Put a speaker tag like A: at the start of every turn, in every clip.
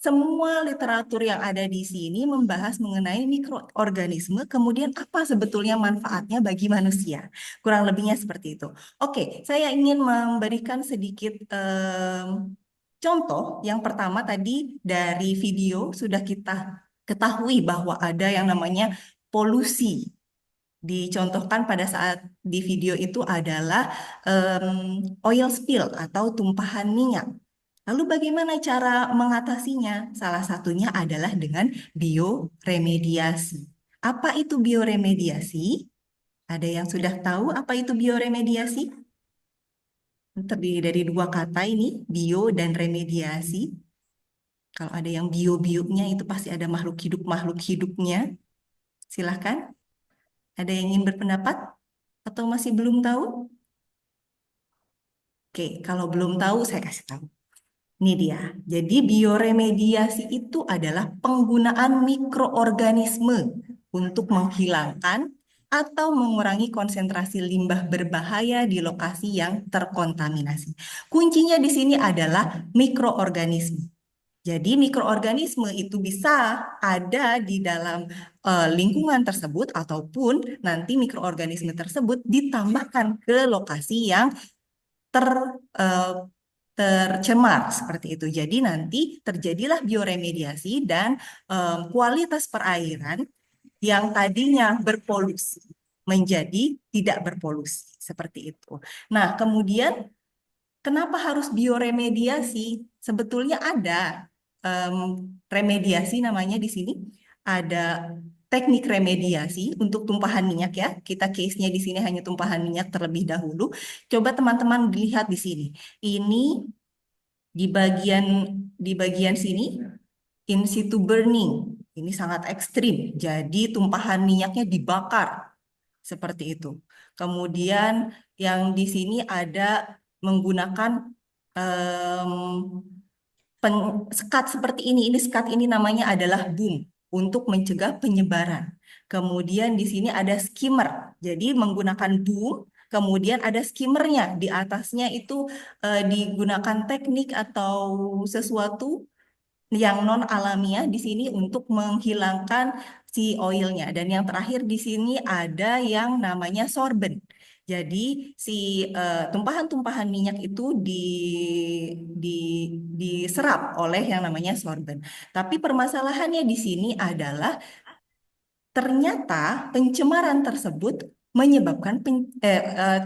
A: semua literatur yang ada di sini membahas mengenai mikroorganisme, kemudian apa sebetulnya manfaatnya bagi manusia. Kurang lebihnya seperti itu. Oke, saya ingin memberikan sedikit contoh. Yang pertama tadi dari video sudah kita ketahui bahwa ada yang namanya polusi. Dicontohkan pada saat di video itu adalah oil spill atau tumpahan minyak. Lalu bagaimana cara mengatasinya? Salah satunya adalah dengan bioremediasi. Apa itu bioremediasi? Ada yang sudah tahu apa itu bioremediasi? Terdiri dari dua kata ini, bio dan remediasi. Kalau ada yang bio-bionya itu pasti ada makhluk hidupnya. Silahkan. Ada yang ingin berpendapat? Atau masih belum tahu? Oke, kalau belum tahu saya kasih tahu. Ini dia. Jadi bioremediasi itu adalah penggunaan mikroorganisme untuk menghilangkan atau mengurangi konsentrasi limbah berbahaya di lokasi yang terkontaminasi. Kuncinya di sini adalah mikroorganisme. Jadi mikroorganisme itu bisa ada di dalam lingkungan tersebut ataupun nanti mikroorganisme tersebut ditambahkan ke lokasi yang ter eh, tercemar seperti itu. Jadi nanti terjadilah bioremediasi dan kualitas perairan yang tadinya berpolusi menjadi tidak berpolusi seperti itu. Nah, kemudian kenapa harus bioremediasi? Sebetulnya ada remediasi namanya di sini. Ada teknik remediasi untuk tumpahan minyak ya. Kita case-nya di sini hanya tumpahan minyak terlebih dahulu. Coba teman-teman lihat di sini. Ini di bagian sini in situ burning. Ini sangat ekstrim. Jadi tumpahan minyaknya dibakar seperti itu. Kemudian yang di sini ada menggunakan em, sekat seperti ini. Ini sekat ini namanya adalah boom untuk mencegah penyebaran. Kemudian di sini ada skimmer. Jadi menggunakan boom, kemudian ada skimmernya. Di atasnya itu digunakan teknik atau sesuatu yang non alamiah di sini untuk menghilangkan si oilnya. Dan yang terakhir di sini ada yang namanya sorben. Jadi si tumpahan-tumpahan minyak itu di, diserap oleh yang namanya sorben. Tapi permasalahannya di sini adalah ternyata pencemaran tersebut menyebabkan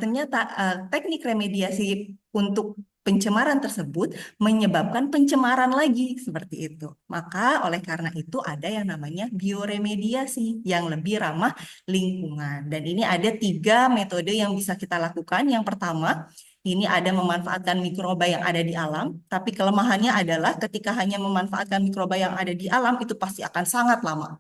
A: ternyata teknik remediasi untuk pencemaran tersebut menyebabkan pencemaran lagi seperti itu. Maka oleh karena itu ada yang namanya bioremediasi yang lebih ramah lingkungan. Dan ini ada 3 metode yang bisa kita lakukan. Yang pertama, ini ada memanfaatkan mikroba yang ada di alam, tapi kelemahannya adalah ketika hanya memanfaatkan mikroba yang ada di alam itu pasti akan sangat lama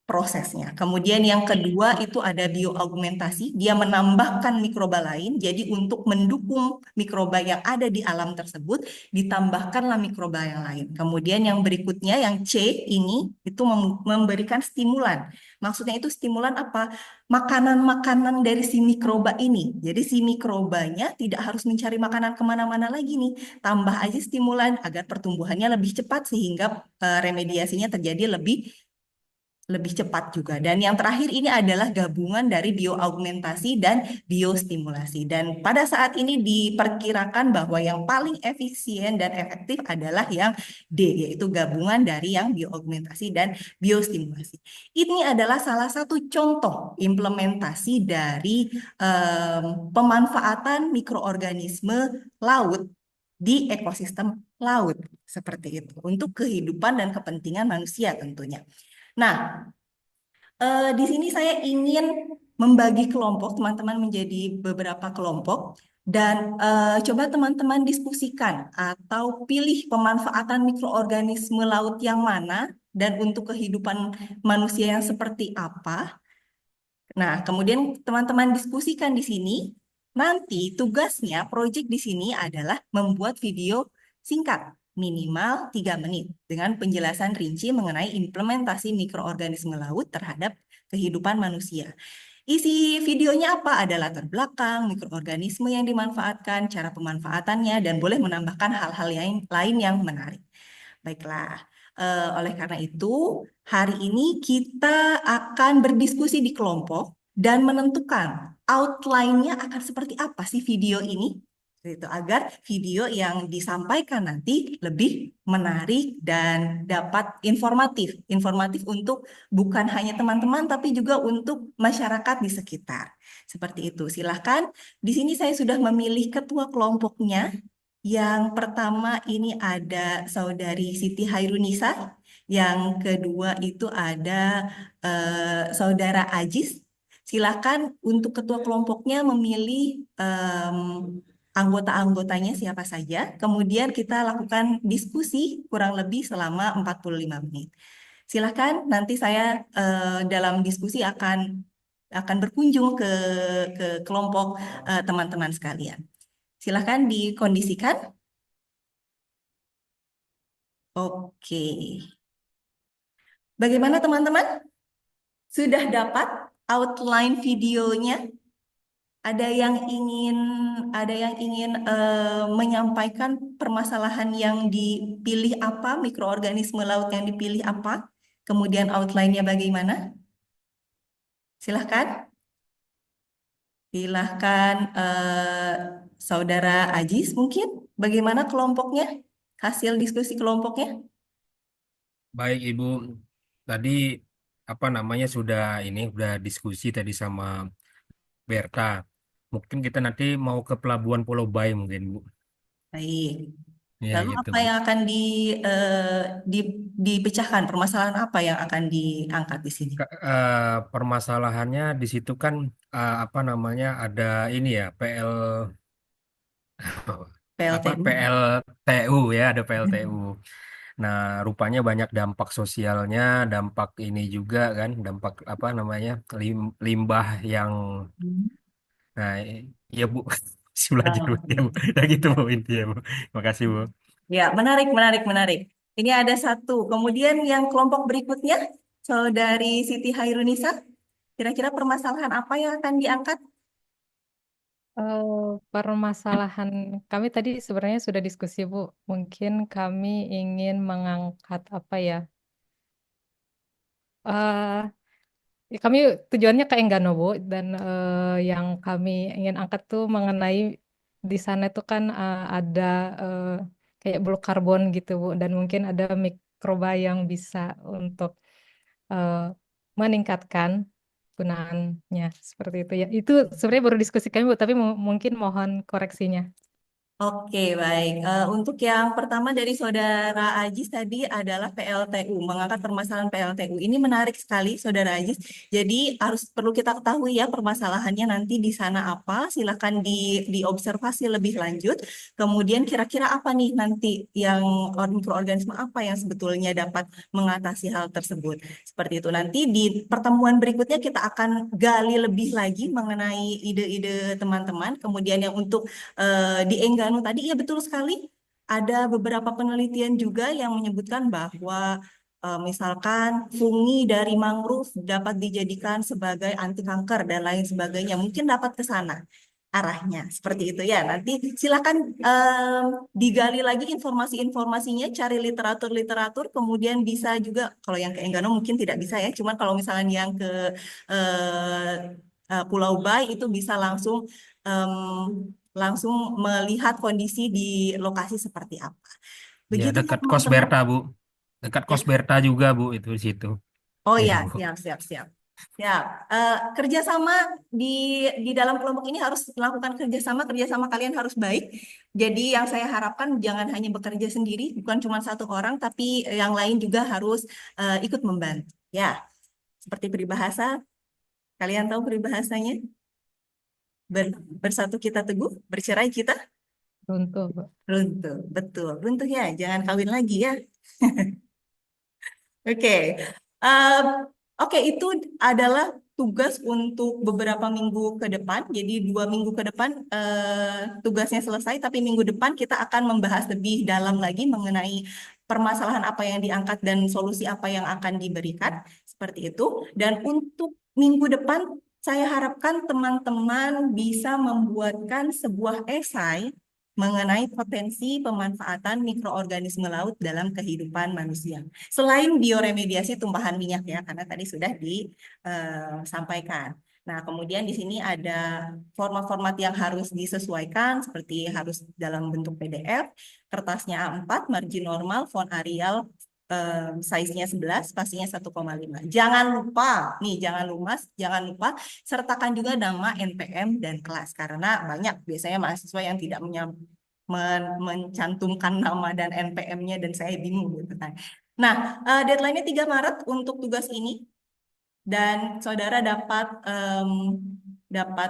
A: prosesnya. Kemudian yang kedua itu ada bioaugmentasi, dia menambahkan mikroba lain, jadi untuk mendukung mikroba yang ada di alam tersebut, ditambahkanlah mikroba yang lain. Kemudian yang berikutnya, yang C ini, itu memberikan stimulan. Maksudnya itu stimulan apa? Makanan-makanan dari si mikroba ini. Jadi si mikrobanya tidak harus mencari makanan kemana-mana lagi nih. Tambah aja stimulan agar pertumbuhannya lebih cepat sehingga remediasinya terjadi lebih cepat juga. Dan yang terakhir ini adalah gabungan dari bioaugmentasi dan biostimulasi. Dan pada saat ini diperkirakan bahwa yang paling efisien dan efektif adalah yang D, yaitu gabungan dari yang bioaugmentasi dan biostimulasi. Ini adalah salah satu contoh implementasi dari pemanfaatan mikroorganisme laut di ekosistem laut seperti itu untuk kehidupan dan kepentingan manusia tentunya. Nah, di sini saya ingin membagi kelompok teman-teman menjadi beberapa kelompok dan coba teman-teman diskusikan atau pilih pemanfaatan mikroorganisme laut yang mana dan untuk kehidupan manusia yang seperti apa. Nah, kemudian teman-teman diskusikan di sini. Nanti tugasnya proyek di sini adalah membuat video singkat minimal 3 menit dengan penjelasan rinci mengenai implementasi mikroorganisme laut terhadap kehidupan manusia. Isi videonya apa? Ada latar belakang, mikroorganisme yang dimanfaatkan, cara pemanfaatannya, dan boleh menambahkan hal-hal yang lain yang menarik. Baiklah. Oleh karena itu, hari ini kita akan berdiskusi di kelompok dan menentukan outline-nya akan seperti apa sih video ini. Itu agar video yang disampaikan nanti lebih menarik dan dapat informatif. Informatif untuk bukan hanya teman-teman tapi juga untuk masyarakat di sekitar. Seperti itu. Silahkan. Di sini saya sudah memilih ketua kelompoknya. Yang pertama ini ada Saudari Siti Hairunisa, yang kedua itu ada Saudara Ajis. Silakan untuk ketua kelompoknya memilih anggota-anggotanya siapa saja. Kemudian kita lakukan diskusi kurang lebih selama 45 menit. Silakan nanti saya dalam diskusi akan berkunjung ke kelompok teman-teman sekalian. Silahkan dikondisikan. Oke. Bagaimana teman-teman? Sudah dapat outline videonya? Ada yang ingin menyampaikan permasalahan yang dipilih apa, mikroorganisme laut yang dipilih apa? Kemudian outline-nya bagaimana? Silahkan. Silahkan Saudara Ajis mungkin bagaimana kelompoknya? Hasil diskusi kelompoknya?
B: Baik Ibu, tadi apa namanya sudah diskusi tadi sama Berta. Mungkin kita nanti mau ke Pelabuhan Pulau Bayi mungkin Bu.
A: Baik.
B: Ya
A: Lalu
B: gitu
A: apa
B: Bu.
A: yang akan di, dipecahkan? Permasalahan apa yang akan diangkat di sini?
B: Permasalahannya di situ kan apa namanya ada ini ya apa
A: PLTU.
B: PLTU ya ada PLTU. Nah rupanya banyak dampak sosialnya, dampak ini juga kan, dampak apa namanya limbah yang nah iya Bu. Masih belajar Bu ya Bu.
A: Oke.
B: Ya gitu Bu intinya Bu. Makasih Bu.
A: Ya, menarik, menarik, menarik. Ini ada satu. Kemudian yang kelompok berikutnya, Saudari Siti Hairunisa, kira-kira permasalahan apa yang akan diangkat?
C: Eh, Permasalahan kami tadi sebenarnya sudah diskusi, Bu. Mungkin kami ingin mengangkat apa ya? Kami tujuannya ke Enggano, Bu, dan yang kami ingin angkat tuh mengenai di sana itu kan ada eh, kayak blue carbon gitu, Bu, dan mungkin ada mikroba yang bisa untuk eh, meningkatkan gunaannya seperti itu ya. Itu sebenarnya baru diskusi kami, Bu, tapi mungkin mohon koreksinya.
A: Oke, baik. Untuk yang pertama dari Saudara Ajis tadi adalah PLTU, mengangkat permasalahan PLTU. Ini menarik sekali, Saudara Ajis. Jadi harus perlu kita ketahui ya permasalahannya nanti di sana apa. Silakan diobservasi lebih lanjut. Kemudian kira-kira apa nih nanti yang mikroorganisme apa yang sebetulnya dapat mengatasi hal tersebut. Seperti itu. Nanti di pertemuan berikutnya kita akan gali lebih lagi mengenai ide-ide teman-teman. Kemudian yang untuk di Enggano tadi, ya betul sekali. Ada beberapa penelitian juga yang menyebutkan bahwa misalkan fungi dari mangrove dapat dijadikan sebagai anti kanker dan lain sebagainya. Mungkin dapat ke sana arahnya. Seperti itu ya. Nanti silakan digali lagi informasi-informasinya, cari literatur-literatur, kemudian bisa juga, kalau yang ke Enggano mungkin tidak bisa ya, cuman kalau misalnya yang ke eh, Pulau Bai itu bisa em, langsung melihat kondisi di lokasi seperti apa.
B: Ya
A: Begitu ya
B: dekat Kos
A: teman-teman.
B: Berta Bu. Dekat Kos
A: Ya.
B: Berta juga Bu itu di situ.
A: Oh
B: Ya
A: ya,
B: Bu.
A: siap, siap, siap. Siap. Kerjasama di dalam kelompok ini harus melakukan kerjasama kalian harus baik. Jadi yang saya harapkan jangan hanya bekerja sendiri, bukan cuma satu orang, tapi yang lain juga harus ikut membantu. Ya, seperti peribahasa, kalian tahu peribahasanya? Bersatu kita teguh, bercerai kita
C: Runtuh, Bu.
A: runtuh. Betul, runtuh ya, jangan kawin lagi ya. Oke, Em, oke itu adalah tugas untuk beberapa minggu ke depan. Jadi 2 minggu ke depan tugasnya selesai, tapi minggu depan kita akan membahas lebih dalam lagi mengenai permasalahan apa yang diangkat dan solusi apa yang akan diberikan. Seperti itu. Dan untuk minggu depan, saya harapkan teman-teman bisa membuatkan sebuah esai mengenai potensi pemanfaatan mikroorganisme laut dalam kehidupan manusia. Selain bioremediasi tumpahan minyak ya, karena tadi sudah disampaikan. Nah, kemudian di sini ada format-format yang harus disesuaikan, seperti harus dalam bentuk PDF, kertasnya A4, margin normal, font Arial, size-nya 11, spasinya 1,5. Jangan lupa, nih jangan lupa sertakan juga nama NPM dan kelas, karena banyak biasanya mahasiswa yang tidak mencantumkan nama dan NPM-nya, dan saya bingung gitu kan. Nah, deadline-nya 3 Maret untuk tugas ini, dan saudara dapat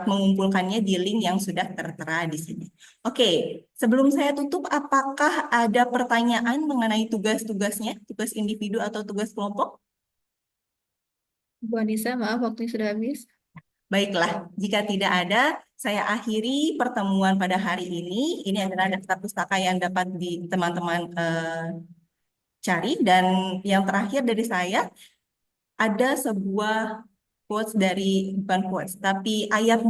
A: mengumpulkannya di link yang sudah tertera di sini. Oke, sebelum saya tutup, apakah ada pertanyaan mengenai tugas-tugasnya, tugas individu atau tugas kelompok?
D: Bu Anissa, maaf waktunya sudah habis.
A: Baiklah, jika tidak ada, saya akhiri pertemuan pada hari ini. Ini adalah daftar pustaka yang dapat teman-teman cari. Dan yang terakhir dari saya, ada sebuah quotes bukan quotes, tapi ayat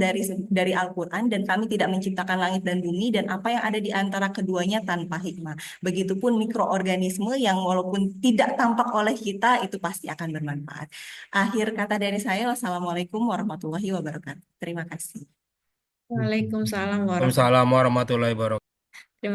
A: dari Al-Quran, dan kami tidak menciptakan langit dan bumi dan apa yang ada di antara keduanya tanpa hikmah. Begitupun mikroorganisme yang walaupun tidak tampak oleh kita, itu pasti akan bermanfaat. Akhir kata dari saya, wassalamualaikum warahmatullahi wabarakatuh. Terima kasih.
D: Waalaikumsalam warahmatullahi
B: Waalaikumsalam warahmatullahi wabarakatuh.